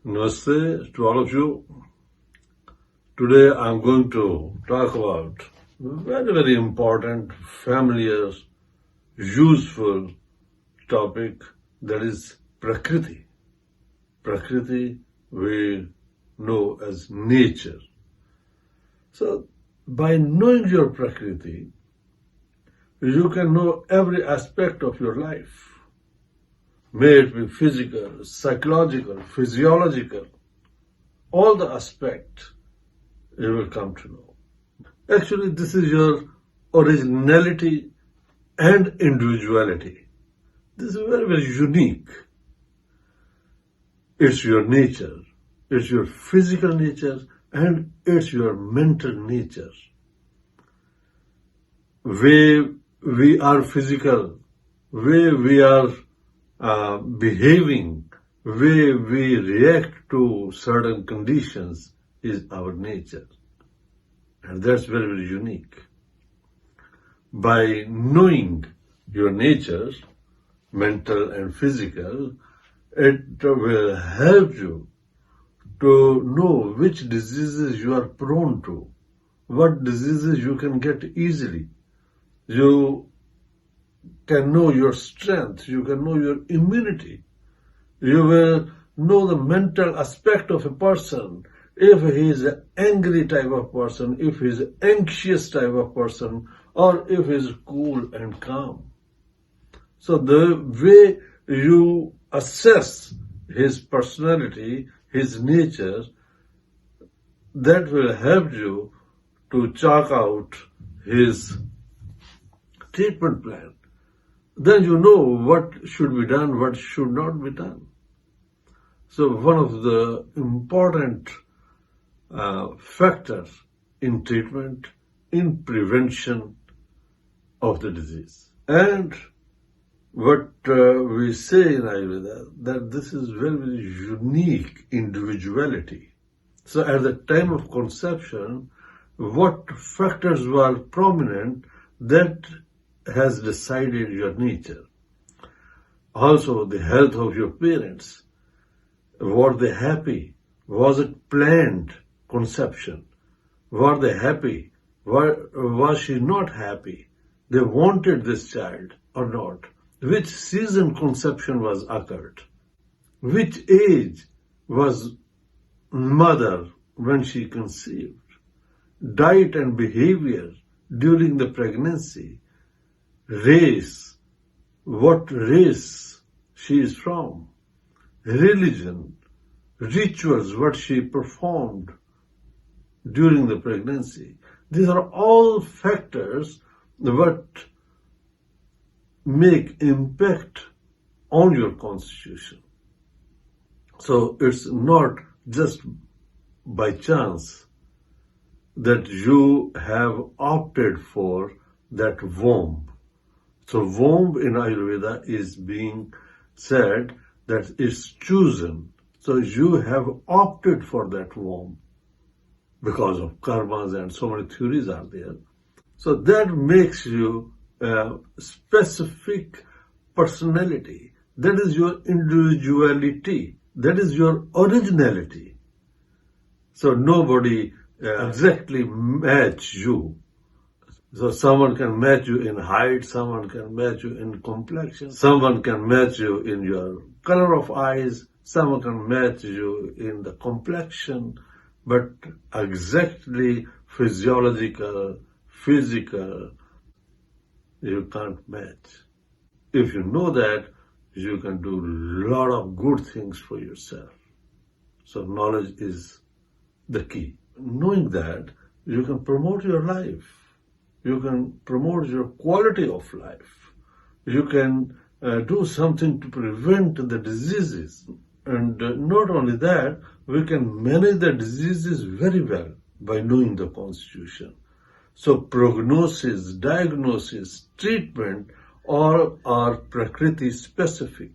Namaste to all of you. Today I'm going to talk about very important, familiar, useful topic, that is Prakriti. Prakriti we know as nature. So by knowing your Prakriti, you can know every aspect of your life. May it be physical, psychological, physiological, all the aspects you will come to know. Actually, this is your originality and individuality. This is very unique. It's your nature, it's your physical nature, and it's your mental nature. Way we are physical, way we are behaving, way we react to certain conditions is our nature. And that's very unique. By knowing your nature, mental and physical, it will help you to know which diseases you are prone to, what diseases you can get easily. You can know your strength, you can know your immunity. You will know the mental aspect of a person, if he is an angry type of person, if he is an anxious type of person, or if he is cool and calm. So the way you assess his personality, his nature, that will help you to chalk out his treatment plan. Then you know what should be done, what should not be done. So one of the important factors in treatment, in prevention of the disease. And what we say in Ayurveda, that this is very unique individuality. So at the time of conception, what factors were prominent, that has decided your nature. Also, the health of your parents. Were they happy? Was it planned conception? Were they happy? Was she not happy? They wanted this child or not? Which season conception was occurred? Which age was mother when she conceived? Diet and behavior during the pregnancy. Race, what race she is from, religion, rituals, what she performed during the pregnancy. These are all factors that make impact on your constitution. So it's not just by chance that you have opted for that womb. So womb in Ayurveda is being said that it's chosen. So you have opted for that womb because of karmas and so many theories are there. So that makes you a specific personality. That is your individuality. That is your originality. So nobody exactly match you. So someone can match you in height, someone can match you in complexion, someone can match you in your color of eyes, someone can match you in the complexion, but exactly physiological, physical, you can't match. If you know that, you can do a lot of good things for yourself. So knowledge is the key. Knowing that, you can promote your life. You can promote your quality of life. You can do something to prevent the diseases. And not only that, we can manage the diseases very well by knowing the constitution. So prognosis, diagnosis, treatment, all are Prakriti specific.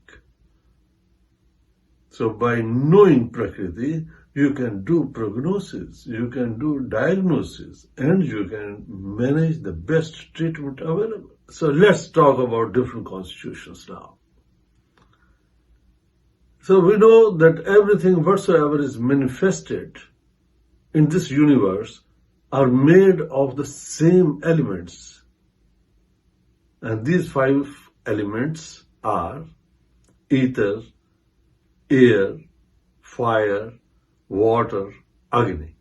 So by knowing Prakriti, you can do prognosis, you can do diagnosis, and you can manage the best treatment available. So let's talk about different constitutions now. So we know that everything whatsoever is manifested in this universe are made of the same elements. And these 5 elements are ether, air, fire, water, Agni.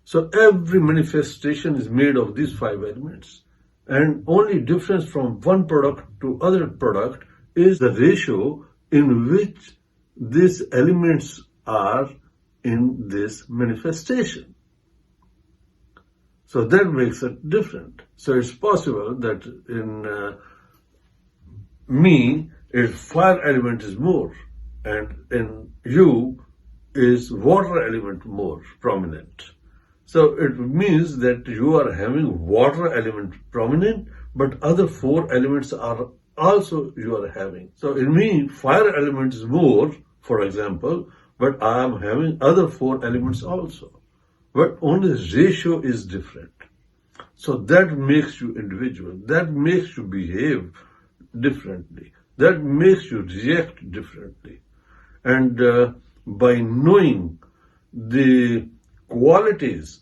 So every manifestation is made of these 5 elements. And only difference from one product to other product is the ratio in which these elements are in this manifestation. So that makes it different. So it's possible that in me, fire element is more, and in you is water element more prominent. So it means that you are having water element prominent, but other 4 elements are also you are having. So in me, fire element is more, for example, but I am having other 4 elements also. But only ratio is different. So that makes you individual. That makes you behave differently. That makes you react differently. And by knowing the qualities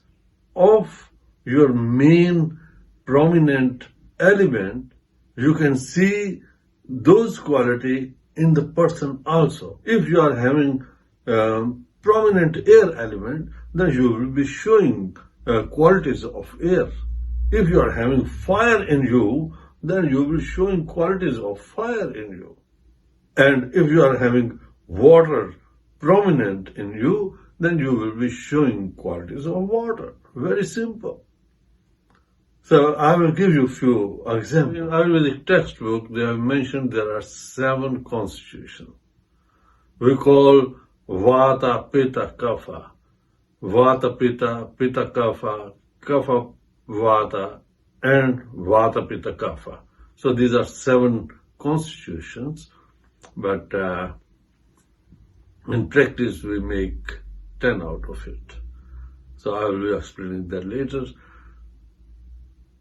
of your main prominent element, you can see those qualities in the person also. If you are having prominent air element, then you will be showing qualities of air. If you are having fire in you, then you will be showing qualities of fire in you. And if you are having water prominent in you, then you will be showing qualities of water. Very simple. So I will give you a few examples. In Ayurvedic textbook, they have mentioned there are 7 constitutions. We call Vata, Pitta, Kapha. Vata, Pitta, Pitta, Kapha, Kapha, Vata, and Vata, Pitta, Kapha. So these are 7 constitutions, but in practice we make 10 out of it. So I will be explaining that later.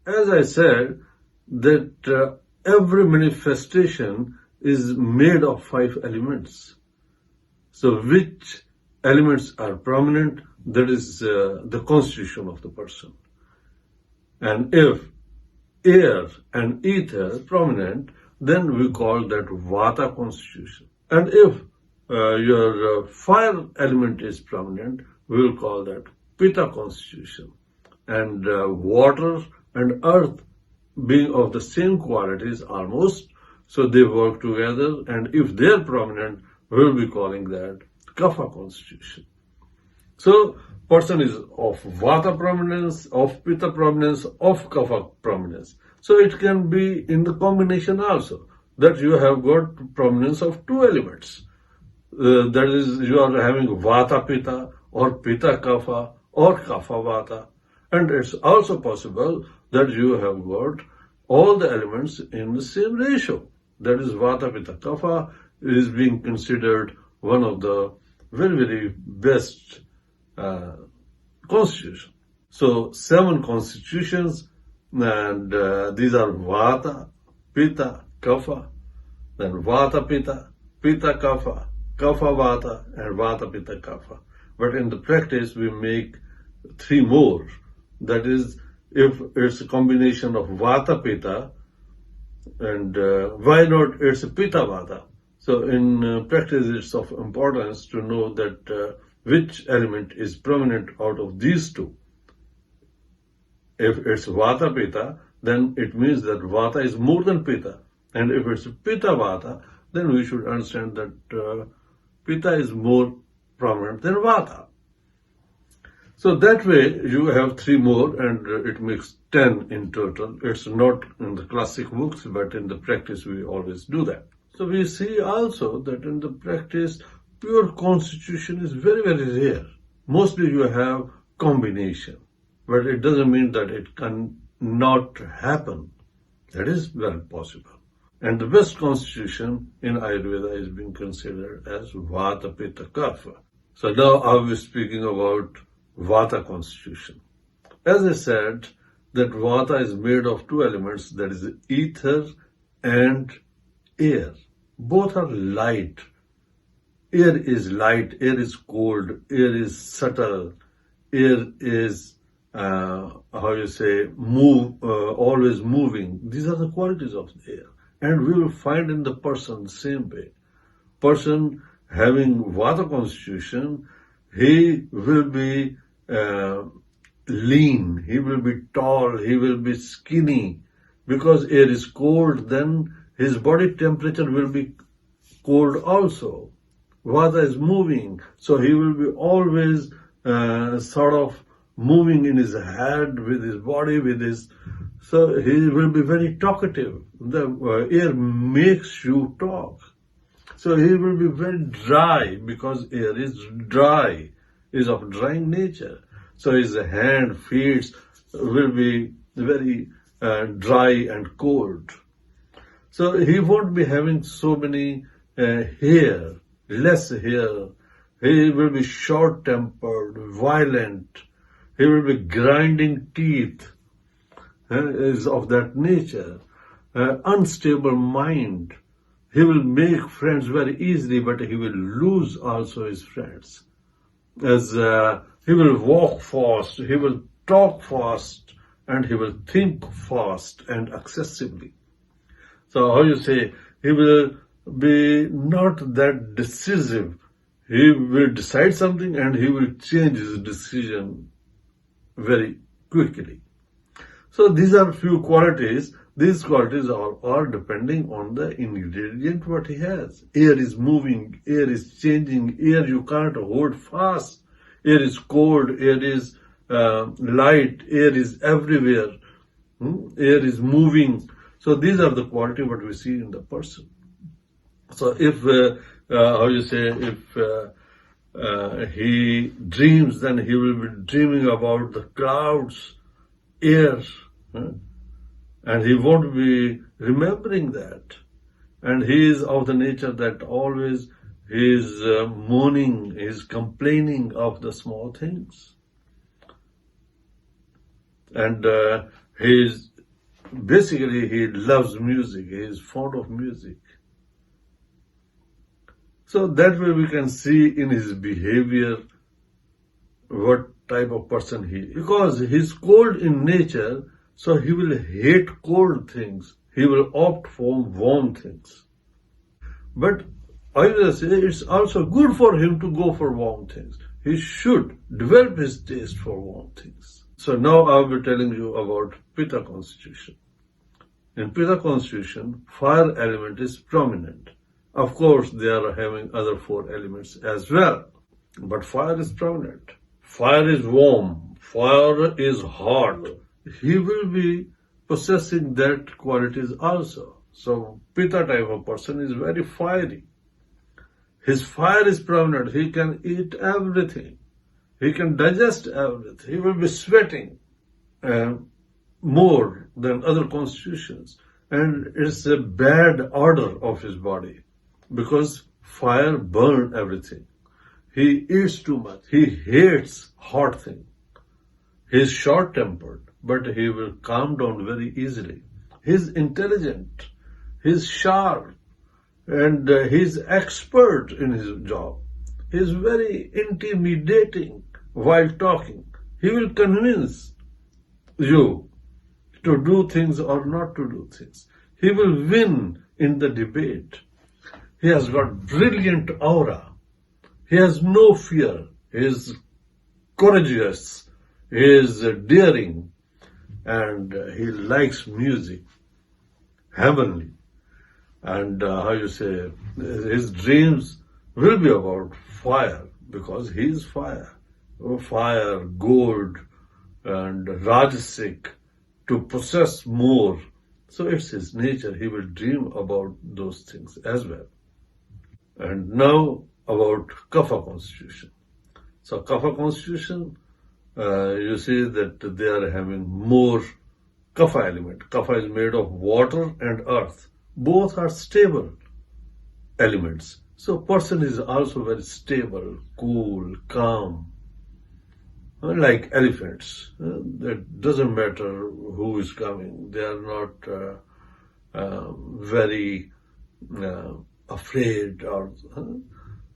As I said, that every manifestation is made of 5 elements. So which elements are prominent, that is the constitution of the person. And if air and ether are prominent, then we call that Vata constitution. And if your fire element is prominent, we will call that Pitta constitution. And water and earth being of the same qualities almost, so they work together, and if they are prominent, we'll be calling that Kapha constitution. So person is of Vata prominence, of Pitta prominence, of Kapha prominence. So it can be in the combination also, that you have got prominence of 2 elements. That is, you are having Vata Pitta or Pitta Kapha or Kapha Vata. And it's also possible that you have got all the elements in the same ratio. That is, Vata Pitta Kapha is being considered one of the very, very best constitutions. So 7 constitutions, and these are Vata, Pitta, Kapha, then Vata Pitta, Pitta Kapha, Kapha Vata, and Vata Pitta Kapha. But in the practice, we make 3 more. That is, if it's a combination of Vata Pitta, and why not it's a Pitta Vata? So in practice, it's of importance to know that which element is prominent out of these 2. If it's Vata Pitta, then it means that Vata is more than Pitta. And if it's Pitta Vata, then we should understand that Pitta is more prominent than Vata. So that way you have 3 more, and it makes 10 in total. It's not in the classic books, but in the practice we always do that. So we see also that in the practice, pure constitution is very, very rare. Mostly you have combination, but it doesn't mean that it can not happen. That is very possible. And the best constitution in Ayurveda is being considered as Vata Pitta Kapha. So now I'll be speaking about Vata constitution. As I said, that Vata is made of 2 elements, that is ether and air. Both are light. Air is light, air is cold, air is subtle, air is, always moving. These are the qualities of the air. And we will find in the person the same way. Person having Vata constitution, he will be lean, he will be tall, he will be skinny. Because air is cold, then his body temperature will be cold also. Vata is moving, so he will be always sort of moving in his head, with his body, so he will be very talkative. The air makes you talk. So he will be very dry because air is dry, is of drying nature. So his hand, feet will be very dry and cold. So he won't be having so many hair, less hair. He will be short-tempered, violent. He will be grinding teeth, is of that nature. Unstable mind. He will make friends very easily, but he will lose also his friends. As he will walk fast, he will talk fast, and he will think fast and excessively. So he will be not that decisive. He will decide something and he will change his decision very quickly. So these are few qualities. These qualities are all depending on the ingredient what he has. Air is moving, air is changing, air you can't hold fast. Air is cold, air is light, air is everywhere. Air is moving. So these are the quality what we see in the person. So if, he dreams, then he will be dreaming about the clouds, air, and he won't be remembering that. And he is of the nature that always he is moaning, he is complaining of the small things. And he loves music, he is fond of music. So that way we can see in his behavior what type of person he is. Because he is cold in nature, so he will hate cold things. He will opt for warm things. But I will say it's also good for him to go for warm things. He should develop his taste for warm things. So now I will be telling you about Pitta constitution. In Pitta constitution, fire element is prominent. Of course, they are having other 4 elements as well. But fire is prominent. Fire is warm. Fire is hot. He will be possessing that qualities also. So, Pitta type of person is very fiery. His fire is prominent. He can eat everything. He can digest everything. He will be sweating more than other constitutions. And it's a bad order of his body. Because fire burns everything. He eats too much. He hates hot things. He is short-tempered, but he will calm down very easily. He is intelligent. He is sharp. And he is expert in his job. He is very intimidating while talking. He will convince you to do things or not to do things. He will win in the debate. He has got brilliant aura. He has no fear. He is courageous. He is daring. And he likes music. Heavenly. And his dreams will be about fire because he is fire. Fire, gold, and Rajasic, to possess more. So it's his nature. He will dream about those things as well. And now about Kapha constitution. So Kapha constitution, you see that they are having more Kapha element. Kapha is made of water and earth. Both are stable elements. So person is also very stable, cool, calm, like elephants. It doesn't matter who is coming. They are not very afraid, or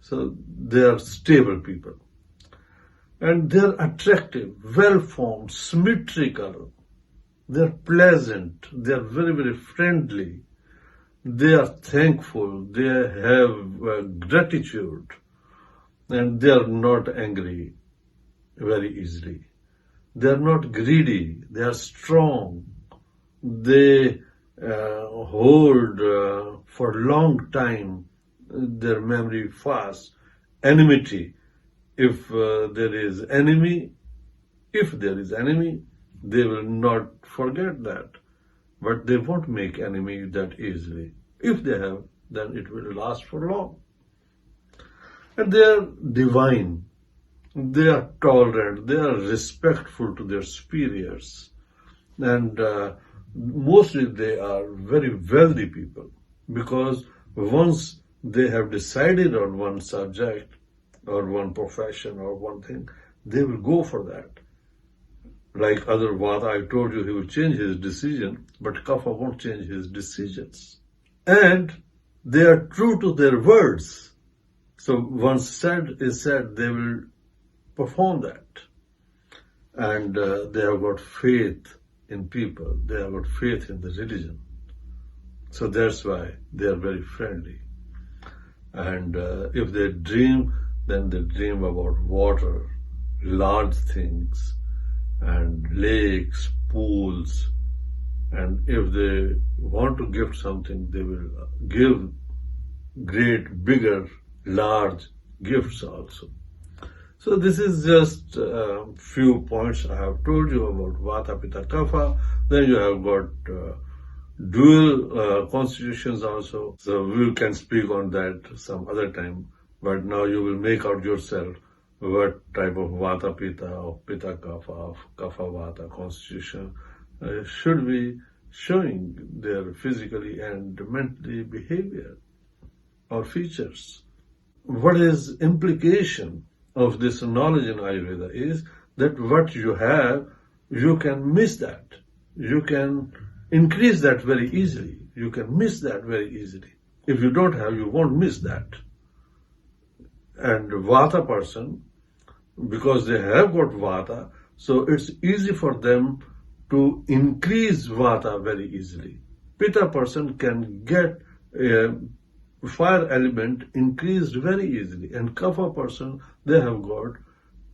So they are stable people. And they are attractive, well-formed, symmetrical. They are pleasant. They are very, very friendly. They are thankful. They have gratitude. And they are not angry very easily. They are not greedy. They are strong. They hold for a long time their memory fast. Enmity. If there is enemy, they will not forget that. But they won't make enemy that easily. If they have, then it will last for long. And they are divine. They are tolerant. They are respectful to their superiors. And mostly they are very wealthy people, because once they have decided on one subject or one profession or one thing, they will go for that. Like other Vata, I told you he will change his decision, but Kapha won't change his decisions. And they are true to their words. So once said is said, they will perform that. And they have got faith in people. They have got faith in the religion. So that's why they are very friendly. And if they dream, then they dream about water, large things, and lakes, pools. And if they want to gift something, they will give great, bigger, large gifts also. So this is just a few points I have told you about Vata, Pitta, Kapha. Then you have got dual constitutions also. So we can speak on that some other time. But now you will make out yourself what type of Vata, Pitta, or Pitta, Kapha, of Kapha, Vata constitution should be showing their physically and mentally behavior or features. What is implication of this knowledge in Ayurveda is that what you have, you can miss that. You can increase that very easily. You can miss that very easily. If you don't have, you won't miss that. And Vata person, because they have got Vata, so it's easy for them to increase Vata very easily. Pitta person can get fire element increased very easily. And Kapha person, they have got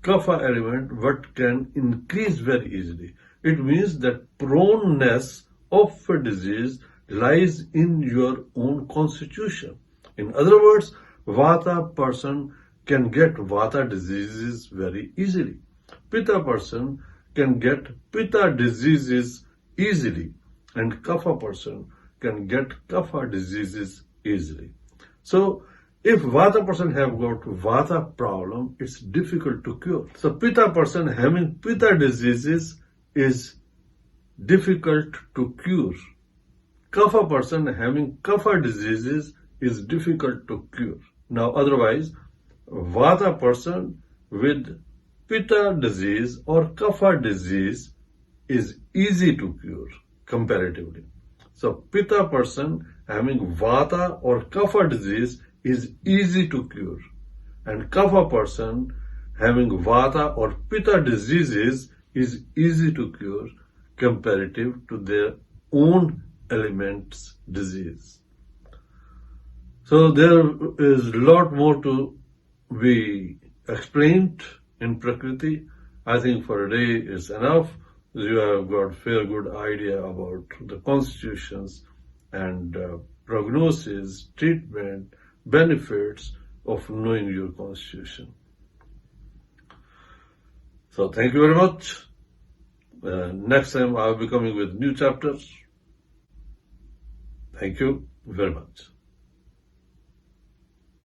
Kapha element what can increase very easily. It means that proneness of a disease lies in your own constitution. In other words, Vata person can get Vata diseases very easily. Pitta person can get Pitta diseases easily. And Kapha person can get Kapha diseases easily. So, if Vata person have got Vata problem, it's difficult to cure. So, Pitta person having Pitta diseases is difficult to cure. Kapha person having Kapha diseases is difficult to cure. Now, otherwise, Vata person with Pitta disease or Kapha disease is easy to cure comparatively. So, Pitta person having Vata or Kapha disease is easy to cure. And Kapha person having Vata or Pitta diseases is easy to cure comparative to their own element's disease. So there is a lot more to be explained in Prakriti. I think for a day is enough. You have got fair good idea about the constitutions and prognosis, treatment, benefits of knowing your constitution. So thank you very much. Next time I'll be coming with new chapters. Thank you very much.